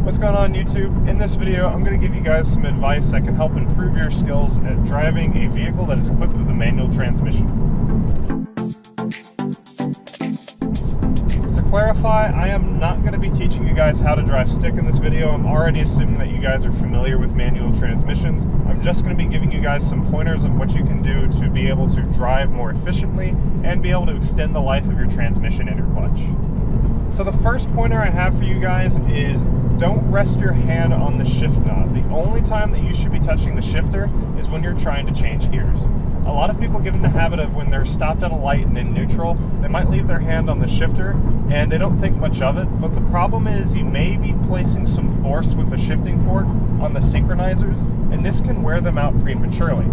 What's going on YouTube? In this video, I'm going to give you guys some advice that can help improve your skills at driving a vehicle that is equipped with a manual transmission. To clarify, I am not going to be teaching you guys how to drive stick in this video. I'm already assuming that you guys are familiar with manual transmissions. I'm just going to be giving you guys some pointers on what you can do to be able to drive more efficiently and be able to extend the life of your transmission and your clutch. So the first pointer I have for you guys is don't rest your hand on the shift knob. The only time that you should be touching the shifter is when you're trying to change gears. A lot of people get in the habit of when they're stopped at a light and in neutral, they might leave their hand on the shifter and they don't think much of it, but the problem is you may be placing some force with the shifting fork on the synchronizers, and this can wear them out prematurely.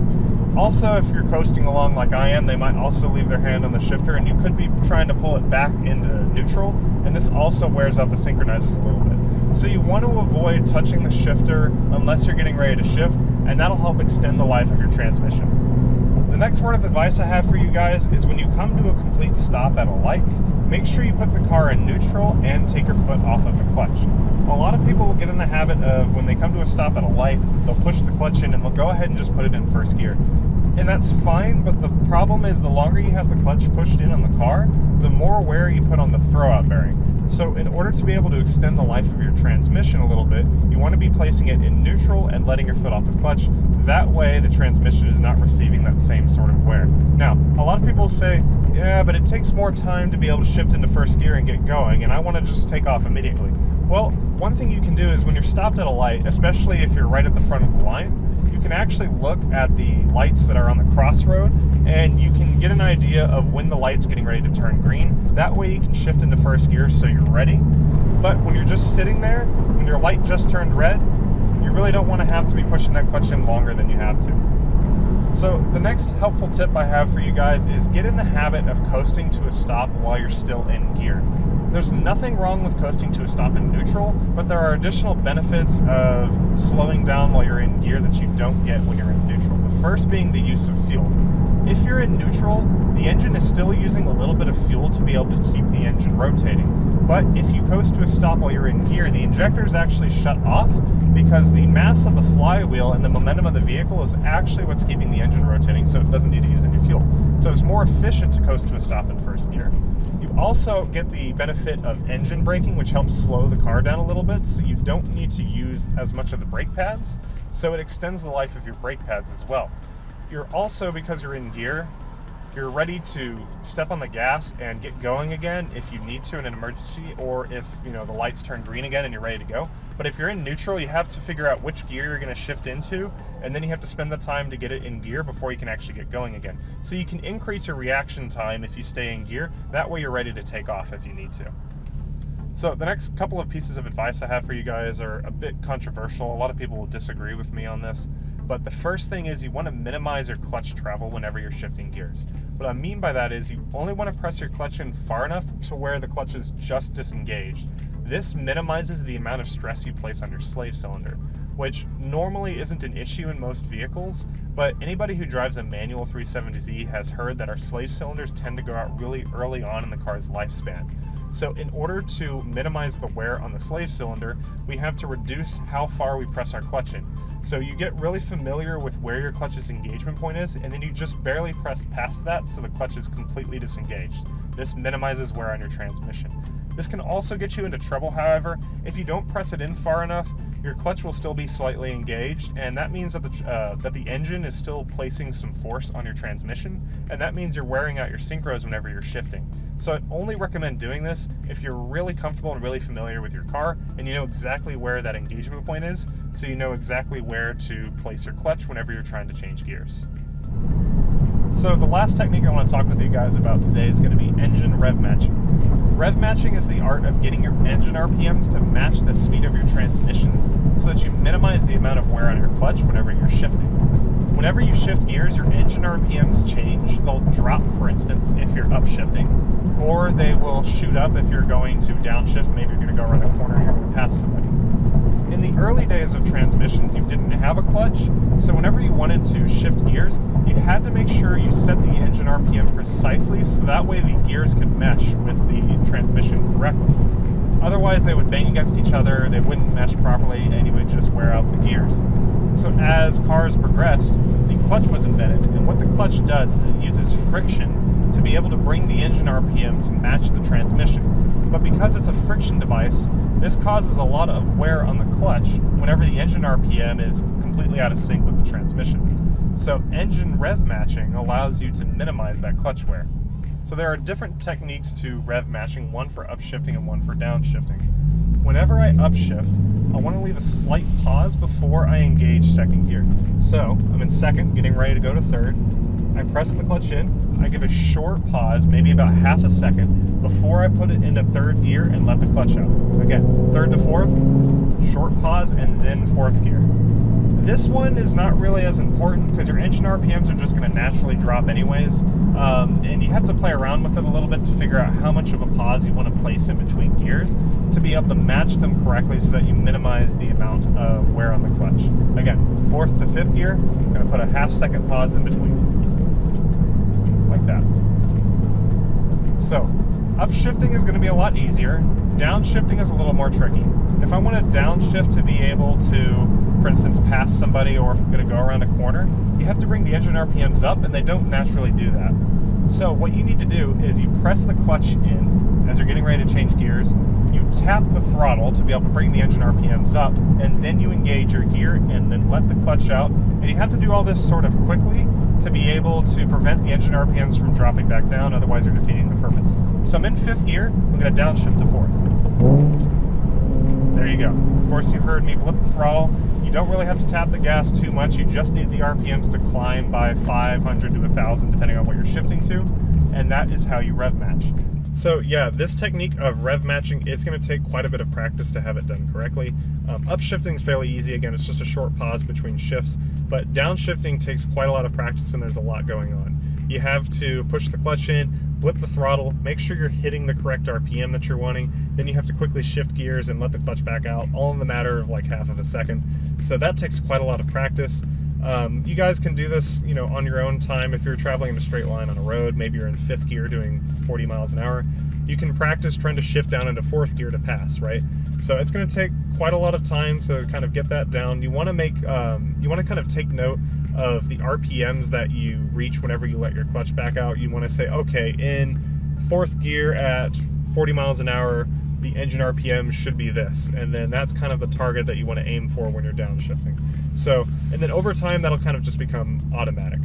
Also, if you're coasting along like I am, they might also leave their hand on the shifter and you could be trying to pull it back into neutral, and this also wears out the synchronizers a little bit. So you want to avoid touching the shifter unless you're getting ready to shift, and that'll help extend the life of your transmission. The next word of advice I have for you guys is when you come to a complete stop at a light, make sure you put the car in neutral and take your foot off of the clutch. A lot of people will get in the habit of when they come to a stop at a light, they'll push the clutch in and they'll go ahead and just put it in first gear. And that's fine, but the problem is the longer you have the clutch pushed in on the car, the more wear you put on the throwout bearing. So in order to be able to extend the life of your transmission a little bit, you want to be placing it in neutral and letting your foot off the clutch. That way the transmission is not receiving that same sort of wear. Now, a lot of people say, yeah, but it takes more time to be able to shift into first gear and get going, and I want to just take off immediately. Well, one thing you can do is when you're stopped at a light, especially if you're right at the front of the line, you can actually look at the lights that are on the crossroad and you can get an idea of when the light's getting ready to turn green. That way you can shift into first gear so you're ready. But when you're just sitting there, when your light just turned red, you really don't want to have to be pushing that clutch in longer than you have to. So the next helpful tip I have for you guys is get in the habit of coasting to a stop while you're still in gear. There's nothing wrong with coasting to a stop in neutral, but there are additional benefits of slowing down while you're in gear that you don't get when you're in neutral. The first being the use of fuel. If you're in neutral, the engine is still using a little bit of fuel to be able to keep the engine rotating. But if you coast to a stop while you're in gear, the injector is actually shut off because the mass of the flywheel and the momentum of the vehicle is actually what's keeping the engine rotating, so it doesn't need to use any fuel. So it's more efficient to coast to a stop in first gear. You also get the benefit of engine braking, which helps slow the car down a little bit, so you don't need to use as much of the brake pads, so it extends the life of your brake pads as well. You're also, because you're in gear, you're ready to step on the gas and get going again if you need to in an emergency, or if the lights turn green again and you're ready to go. But if you're in neutral, you have to figure out which gear you're going to shift into, and then you have to spend the time to get it in gear before you can actually get going again. So you can increase your reaction time if you stay in gear. That way you're ready to take off if you need to. So the next couple of pieces of advice I have for you guys are a bit controversial. A lot of people will disagree with me on this. But the first thing is you want to minimize your clutch travel whenever you're shifting gears. What I mean by that is you only want to press your clutch in far enough to where the clutch is just disengaged. This minimizes the amount of stress you place on your slave cylinder, which normally isn't an issue in most vehicles, but anybody who drives a manual 370Z has heard that our slave cylinders tend to go out really early on in the car's lifespan. So in order to minimize the wear on the slave cylinder, we have to reduce how far we press our clutch in. So you get really familiar with where your clutch's engagement point is, and then you just barely press past that so the clutch is completely disengaged. This minimizes wear on your transmission. This can also get you into trouble, however. If you don't press it in far enough, your clutch will still be slightly engaged, and that means that the engine is still placing some force on your transmission, and that means you're wearing out your synchros whenever you're shifting. So I'd only recommend doing this if you're really comfortable and really familiar with your car, and you know exactly where that engagement point is, so you know exactly where to place your clutch whenever you're trying to change gears. So the last technique I want to talk with you guys about today is going to be engine rev matching. Rev matching is the art of getting your engine RPMs to match the speed of your transmission so that you minimize the amount of wear on your clutch whenever you're shifting. Whenever you shift gears, your engine RPMs change. They'll drop, for instance, if you're upshifting, or they will shoot up if you're going to downshift. Maybe you're going to go around a corner and you're going to pass somebody. In the early days of transmissions, you didn't have a clutch, so whenever you wanted to shift gears, you had to make sure you set the engine RPM precisely so that way the gears could mesh with the transmission correctly. Otherwise, they would bang against each other, they wouldn't mesh properly, and you would just wear out the gears. So as cars progressed, the clutch was invented, and what the clutch does is it uses friction to be able to bring the engine RPM to match the transmission. But because it's a friction device, this causes a lot of wear on the clutch whenever the engine RPM is completely out of sync with the transmission. So engine rev matching allows you to minimize that clutch wear. So there are different techniques to rev matching, one for upshifting and one for downshifting. Whenever I upshift, I want to leave a slight pause before I engage second gear. So I'm in second, getting ready to go to third. I press the clutch in, I give a short pause, maybe about half a second, before I put it into third gear and let the clutch out. Again, third to fourth, short pause, and then fourth gear. This one is not really as important because your engine RPMs are just going to naturally drop anyways, and you have to play around with it a little bit to figure out how much of a pause you want to place in between gears to be able to match them correctly so that you minimize the amount of wear on the clutch. Again, fourth to fifth gear, I'm going to put a half-second pause in between, like that. So, upshifting is going to be a lot easier. Downshifting is a little more tricky. If I want to downshift to be able to, for instance, pass somebody, or if I'm going to go around a corner, you have to bring the engine RPMs up, and they don't naturally do that. So what you need to do is you press the clutch in as you're getting ready to change gears, you tap the throttle to be able to bring the engine RPMs up, and then you engage your gear and then let the clutch out. And you have to do all this sort of quickly to be able to prevent the engine RPMs from dropping back down, otherwise you're defeating the purpose. So I'm in fifth gear, I'm going to downshift to fourth. There you go. Of course, you heard me blip the throttle. You don't really have to tap the gas too much. You just need the RPMs to climb by 500 to 1,000, depending on what you're shifting to, and that is how you rev match. So yeah, this technique of rev matching is going to take quite a bit of practice to have it done correctly. Upshifting is fairly easy. Again, it's just a short pause between shifts, but downshifting takes quite a lot of practice and there's a lot going on. You have to push the clutch in, blip the throttle, make sure you're hitting the correct RPM that you're wanting, then you have to quickly shift gears and let the clutch back out, all in the matter of like half of a second. So that takes quite a lot of practice. You guys can do this, you know, on your own time. If you're traveling in a straight line on a road, maybe you're in fifth gear doing 40 miles an hour, you can practice trying to shift down into fourth gear to pass, right? So it's going to take quite a lot of time to kind of get that down. You want to make, you want to kind of take note of the RPMs that you reach whenever you let your clutch back out. You want to say, okay, in fourth gear at 40 miles an hour, the engine RPM should be this, and then that's kind of the target that you want to aim for when you're downshifting. So, and then over time, that'll kind of just become automatic.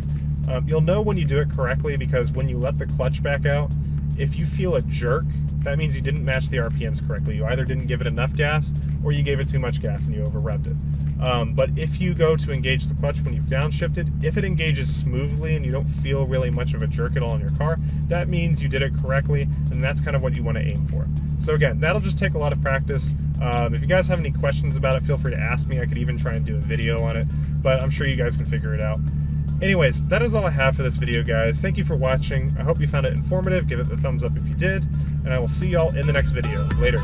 You'll know when you do it correctly because when you let the clutch back out, if you feel a jerk, that means you didn't match the RPMs correctly. You either didn't give it enough gas, or you gave it too much gas and you over-revved it. But if you go to engage the clutch when you've downshifted, if it engages smoothly and you don't feel really much of a jerk at all in your car, that means you did it correctly, and that's kind of what you want to aim for. So again, that'll just take a lot of practice. If you guys have any questions about it, feel free to ask me. I could even try and do a video on it, but I'm sure you guys can figure it out. Anyways, that is all I have for this video, guys. Thank you for watching. I hope you found it informative. Give it the thumbs up if you did, and I will see y'all in the next video. Later.